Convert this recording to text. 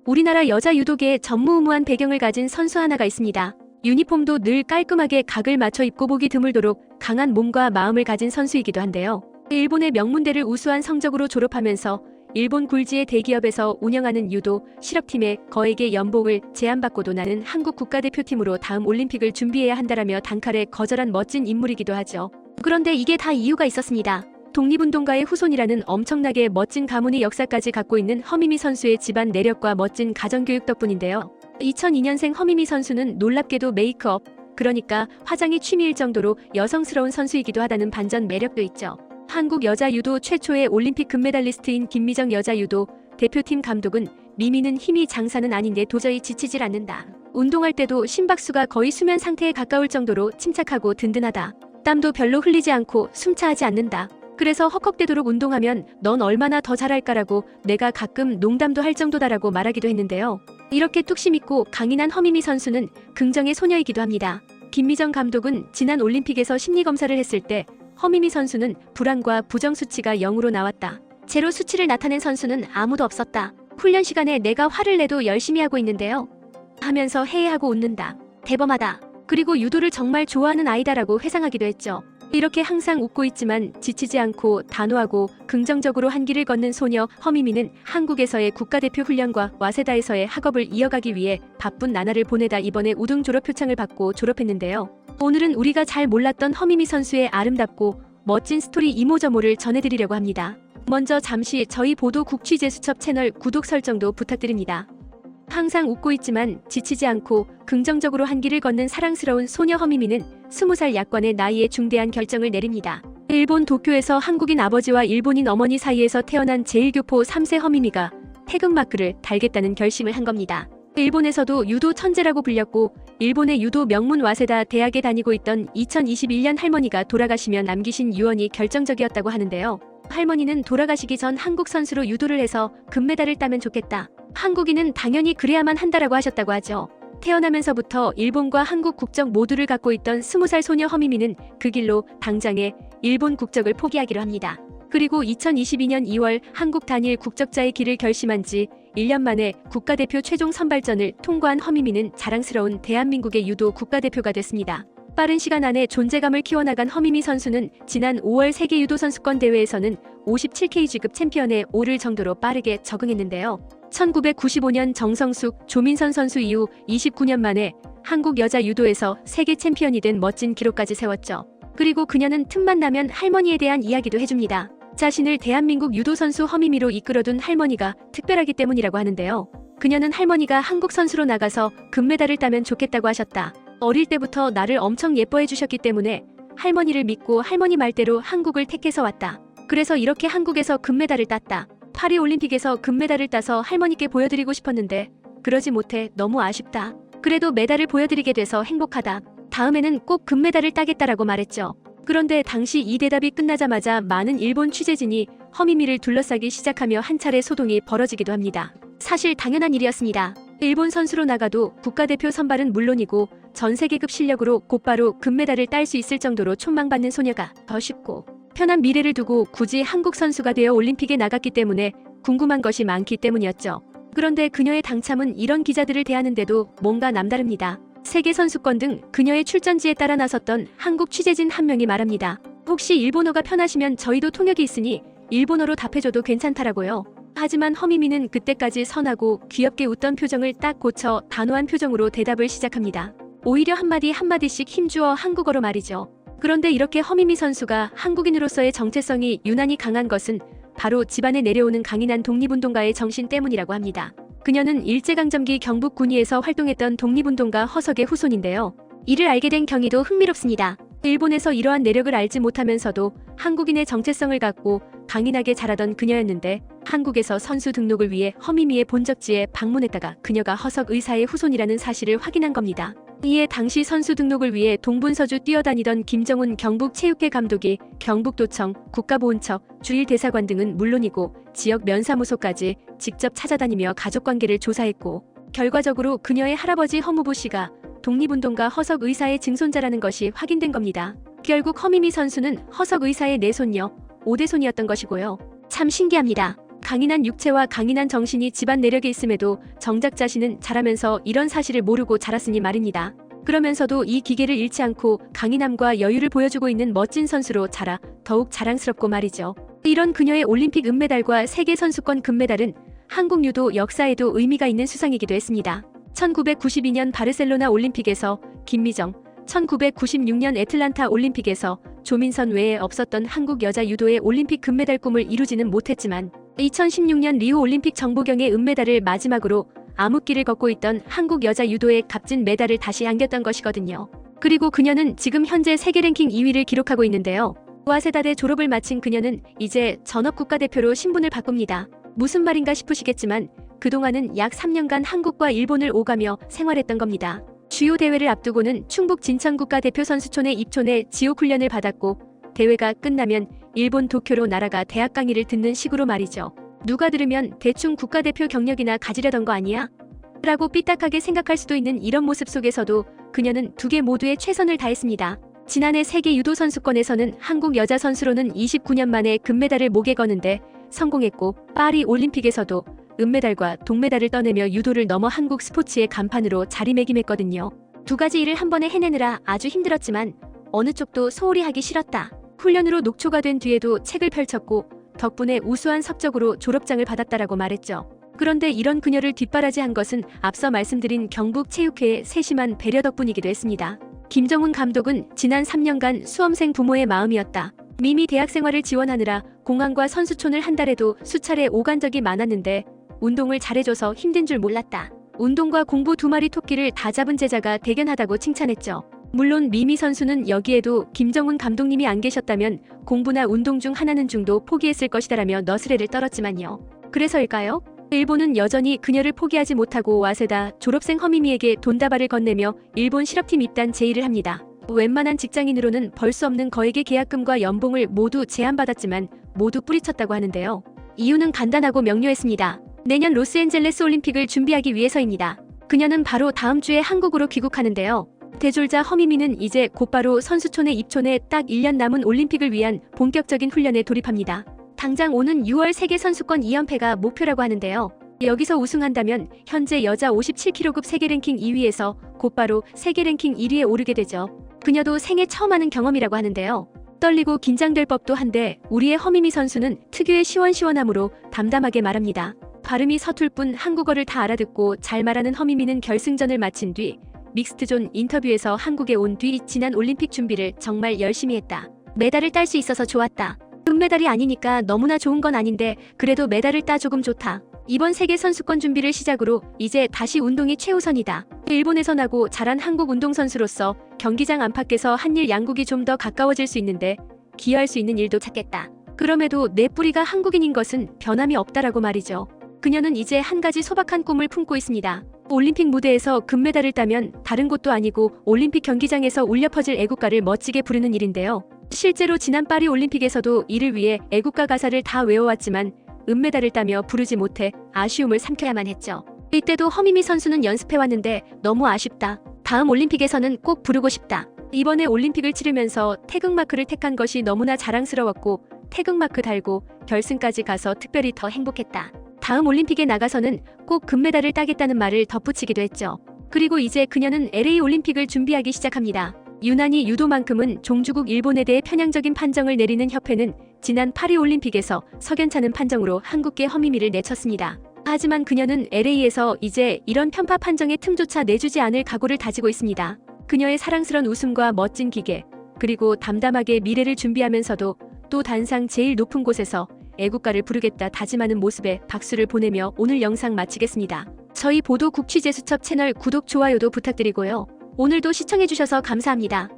우리나라 여자 유도계에 전무후무한 배경을 가진 선수 하나가 있습니다. 유니폼도 늘 깔끔하게 각을 맞춰 입고 보기 드물도록 강한 몸과 마음을 가진 선수이기도 한데요. 일본의 명문대를 우수한 성적으로 졸업하면서 일본 굴지의 대기업에서 운영하는 유도 실업팀에 거액의 연봉을 제한받고도 나는 한국 국가대표팀으로 다음 올림픽을 준비해야 한다라며 단칼에 거절한 멋진 인물이기도 하죠. 그런데 이게 다 이유가 있었습니다. 독립운동가의 후손이라는 엄청나게 멋진 가문의 역사까지 갖고 있는 허미미 선수의 집안 내력과 멋진 가정교육 덕분인데요. 2002년생 허미미 선수는 놀랍게도 메이크업, 그러니까 화장이 취미일 정도로 여성스러운 선수이기도 하다는 반전 매력도 있죠. 한국 여자 유도 최초의 올림픽 금메달리스트인 김미정 여자 유도 대표팀 감독은 미미는 힘이 장사는 아닌데 도저히 지치질 않는다. 운동할 때도 심박수가 거의 수면 상태에 가까울 정도로 침착하고 든든하다. 땀도 별로 흘리지 않고 숨차하지 않는다. 그래서 헉헉대도록 운동하면 넌 얼마나 더 잘할까라고 내가 가끔 농담도 할 정도다라고 말하기도 했는데요. 이렇게 뚝심 있고 강인한 허미미 선수는 긍정의 소녀이기도 합니다. 김미정 감독은 지난 올림픽에서 심리검사를 했을 때 허미미 선수는 불안과 부정 수치가 0으로 나왔다. 제로 수치를 나타낸 선수는 아무도 없었다. 훈련 시간에 내가 화를 내도 열심히 하고 있는데요. 하면서 해해하고 웃는다. 대범하다. 그리고 유도를 정말 좋아하는 아이다라고 회상하기도 했죠. 이렇게 항상 웃고 있지만 지치지 않고 단호하고 긍정적으로 한 길을 걷는 소녀 허미미는 한국에서의 국가대표 훈련과 와세다에서의 학업을 이어가기 위해 바쁜 나날을 보내다 이번에 우등 졸업 표창을 받고 졸업했는데요. 오늘은 우리가 잘 몰랐던 허미미 선수의 아름답고 멋진 스토리 이모저모를 전해드리려고 합니다. 먼저 잠시 저희 보도국 취재수첩 채널 구독 설정도 부탁드립니다. 항상 웃고 있지만 지치지 않고 긍정적으로 한 길을 걷는 사랑스러운 소녀 허미미는 20살 약관의 나이에 중대한 결정을 내립니다. 일본 도쿄에서 한국인 아버지와 일본인 어머니 사이에서 태어난 제1교포 3세 허미미가 태극마크를 달겠다는 결심을 한 겁니다. 일본에서도 유도 천재라고 불렸고 일본의 유도 명문 와세다 대학에 다니고 있던 2021년 할머니가 돌아가시며 남기신 유언이 결정적이었다고 하는데요. 할머니는 돌아가시기 전 한국 선수로 유도를 해서 금메달을 따면 좋겠다. 한국인은 당연히 그래야만 한다라고 하셨다고 하죠. 태어나면서부터 일본과 한국 국적 모두를 갖고 있던 20살 소녀 허미미는 그 길로 당장에 일본 국적을 포기하기로 합니다. 그리고 2022년 2월 한국 단일 국적자의 길을 결심한 지 1년 만에 국가대표 최종 선발전을 통과한 허미미는 자랑스러운 대한민국의 유도 국가대표가 됐습니다. 빠른 시간 안에 존재감을 키워나간 허미미 선수는 지난 5월 세계유도선수권 대회에서는 57kg급 챔피언에 오를 정도로 빠르게 적응했는데요. 1995년 정성숙, 조민선 선수 이후 29년 만에 한국 여자 유도에서 세계 챔피언이 된 멋진 기록까지 세웠죠. 그리고 그녀는 틈만 나면 할머니에 대한 이야기도 해줍니다. 자신을 대한민국 유도 선수 허미미로 이끌어둔 할머니가 특별하기 때문이라고 하는데요. 그녀는 할머니가 한국 선수로 나가서 금메달을 따면 좋겠다고 하셨다. 어릴 때부터 나를 엄청 예뻐해 주셨기 때문에 할머니를 믿고 할머니 말대로 한국을 택해서 왔다. 그래서 이렇게 한국에서 금메달을 땄다. 파리 올림픽에서 금메달을 따서 할머니께 보여드리고 싶었는데 그러지 못해 너무 아쉽다. 그래도 메달을 보여드리게 돼서 행복하다. 다음에는 꼭 금메달을 따겠다라고 말했죠. 그런데 당시 이 대답이 끝나자마자 많은 일본 취재진이 허미미를 둘러싸기 시작하며 한 차례 소동이 벌어지기도 합니다. 사실 당연한 일이었습니다. 일본 선수로 나가도 국가대표 선발은 물론이고 전 세계급 실력으로 곧바로 금메달을 딸 수 있을 정도로 촉망받는 소녀가 더 쉽고 편한 미래를 두고 굳이 한국 선수가 되어 올림픽에 나갔기 때문에 궁금한 것이 많기 때문이었죠. 그런데 그녀의 당참은 이런 기자들을 대하는데도 뭔가 남다릅니다. 세계선수권 등 그녀의 출전지에 따라 나섰던 한국 취재진 한 명이 말합니다. 혹시 일본어가 편하시면 저희도 통역이 있으니 일본어로 답해줘도 괜찮다라고요. 하지만 허미미는 그때까지 선하고 귀엽게 웃던 표정을 딱 고쳐 단호한 표정으로 대답을 시작합니다. 오히려 한마디 한마디씩 힘주어 한국어로 말이죠. 그런데 이렇게 허미미 선수가 한국인으로서의 정체성이 유난히 강한 것은 바로 집안에 내려오는 강인한 독립운동가의 정신 때문이라고 합니다. 그녀는 일제강점기 경북 군위에서 활동했던 독립운동가 허석의 후손인데요. 이를 알게 된 경위도 흥미롭습니다. 일본에서 이러한 내력을 알지 못하면서도 한국인의 정체성을 갖고 강인하게 자라던 그녀였는데 한국에서 선수 등록을 위해 허미미의 본적지에 방문했다가 그녀가 허석 의사의 후손이라는 사실을 확인한 겁니다. 이에 당시 선수 등록을 위해 동분서주 뛰어다니던 김정훈 경북체육회 감독이 경북도청, 국가보훈처, 주일대사관 등은 물론이고 지역 면사무소까지 직접 찾아다니며 가족관계를 조사했고 결과적으로 그녀의 할아버지 허무부 씨가 독립운동가 허석 의사의 증손자라는 것이 확인된 겁니다. 결국 허미미 선수는 허석 의사의 내손녀, 5대손이었던 것이고요. 참 신기합니다. 강인한 육체와 강인한 정신이 집안 내력에 있음에도 정작 자신은 자라면서 이런 사실을 모르고 자랐으니 말입니다. 그러면서도 이 기계를 잃지 않고 강인함과 여유를 보여주고 있는 멋진 선수로 자라 더욱 자랑스럽고 말이죠. 이런 그녀의 올림픽 은메달과 세계선수권 금메달은 한국 유도 역사에도 의미가 있는 수상이기도 했습니다. 1992년 바르셀로나 올림픽에서 김미정, 1996년 애틀란타 올림픽에서 조민선 외에 없었던 한국 여자 유도의 올림픽 금메달 꿈을 이루지는 못했지만 2016년 리우 올림픽 정보경의 은메달을 마지막으로 암흑기를 걷고 있던 한국 여자 유도의 값진 메달을 다시 안겼던 것이거든요. 그리고 그녀는 지금 현재 세계 랭킹 2위를 기록하고 있는데요. 와세다대 졸업을 마친 그녀는 이제 전업 국가대표로 신분을 바꿉니다. 무슨 말인가 싶으시겠지만 그동안은 약 3년간 한국과 일본을 오가며 생활했던 겁니다. 주요 대회를 앞두고는 충북 진천 국가대표 선수촌에 입촌해 지옥훈련을 받았고 대회가 끝나면 일본 도쿄로 날아가 대학 강의를 듣는 식으로 말이죠. 누가 들으면 대충 국가대표 경력이나 가지려던 거 아니야? 라고 삐딱하게 생각할 수도 있는 이런 모습 속에서도 그녀는 두 개 모두에 최선을 다했습니다. 지난해 세계 유도 선수권에서는 한국 여자 선수로는 29년 만에 금메달을 목에 거는데 성공했고 파리 올림픽에서도 은메달과 동메달을 떠내며 유도를 넘어 한국 스포츠의 간판으로 자리매김했거든요. 두 가지 일을 한 번에 해내느라 아주 힘들었지만 어느 쪽도 소홀히 하기 싫었다. 훈련으로 녹초가 된 뒤에도 책을 펼쳤고 덕분에 우수한 성적으로 졸업장을 받았다라고 말했죠. 그런데 이런 그녀를 뒷바라지한 것은 앞서 말씀드린 경북체육회의 세심한 배려 덕분이기도 했습니다. 김정훈 감독은 지난 3년간 수험생 부모의 마음이었다. 미미 대학 생활을 지원하느라 공항과 선수촌을 한 달에도 수차례 오간 적이 많았는데 운동을 잘해줘서 힘든 줄 몰랐다. 운동과 공부 두 마리 토끼를 다 잡은 제자가 대견하다고 칭찬했죠. 물론 미미 선수는 여기에도 김정훈 감독님이 안 계셨다면 공부나 운동 중 하나는 중도 포기했을 것이다라며 너스레를 떨었지만요. 그래서일까요? 일본은 여전히 그녀를 포기하지 못하고 와세다 졸업생 허미미에게 돈다발을 건네며 일본 실업팀 입단 제의를 합니다. 웬만한 직장인으로는 벌 수 없는 거액의 계약금과 연봉을 모두 제한받았지만 모두 뿌리쳤다고 하는데요. 이유는 간단하고 명료했습니다. 내년 로스앤젤레스 올림픽을 준비하기 위해서입니다. 그녀는 바로 다음 주에 한국으로 귀국하는데요. 대졸자 허미미는 이제 곧바로 선수촌에 입촌해 딱 1년 남은 올림픽을 위한 본격적인 훈련에 돌입합니다. 당장 오는 6월 세계선수권 2연패가 목표라고 하는데요. 여기서 우승한다면 현재 여자 57kg급 세계 랭킹 2위에서 곧바로 세계 랭킹 1위에 오르게 되죠. 그녀도 생애 처음 하는 경험이라고 하는데요. 떨리고 긴장될 법도 한데 우리의 허미미 선수는 특유의 시원시원함으로 담담하게 말합니다. 발음이 서툴 뿐 한국어를 다 알아듣고 잘 말하는 허미미는 결승전을 마친 뒤 믹스트존 인터뷰에서 한국에 온 뒤 지난 올림픽 준비를 정말 열심히 했다. 메달을 딸 수 있어서 좋았다. 금메달이 아니니까 너무나 좋은 건 아닌데 그래도 메달을 따 조금 좋다. 이번 세계 선수권 준비를 시작으로 이제 다시 운동이 최우선이다. 일본에서 나고 자란 한국 운동선수로서 경기장 안팎에서 한일 양국이 좀 더 가까워질 수 있는데 기여할 수 있는 일도 찾겠다. 그럼에도 내 뿌리가 한국인인 것은 변함이 없다라고 말이죠. 그녀는 이제 한 가지 소박한 꿈을 품고 있습니다. 올림픽 무대에서 금메달을 따면 다른 곳도 아니고 올림픽 경기장에서 울려 퍼질 애국가를 멋지게 부르는 일인데요. 실제로 지난 파리 올림픽에서도 이를 위해 애국가 가사를 다 외워왔지만 은메달을 따며 부르지 못해 아쉬움을 삼켜야만 했죠. 이때도 허미미 선수는 연습해왔는데 너무 아쉽다. 다음 올림픽에서는 꼭 부르고 싶다. 이번에 올림픽을 치르면서 태극마크를 택한 것이 너무나 자랑스러웠고 태극마크 달고 결승까지 가서 특별히 더 행복했다. 다음 올림픽에 나가서는 꼭 금메달을 따겠다는 말을 덧붙이기도 했죠. 그리고 이제 그녀는 LA 올림픽을 준비하기 시작합니다. 유난히 유도만큼은 종주국 일본에 대해 편향적인 판정을 내리는 협회는 지난 파리 올림픽에서 석연찮은 판정으로 한국계 허미미를 내쳤습니다. 하지만 그녀는 LA에서 이제 이런 편파 판정의 틈조차 내주지 않을 각오를 다지고 있습니다. 그녀의 사랑스런 웃음과 멋진 기계, 그리고 담담하게 미래를 준비하면서도 또 단상 제일 높은 곳에서 애국가를 부르겠다 다짐하는 모습에 박수를 보내며 오늘 영상 마치겠습니다. 저희 보도국 취재수첩 채널 구독, 좋아요도 부탁드리고요. 오늘도 시청해주셔서 감사합니다.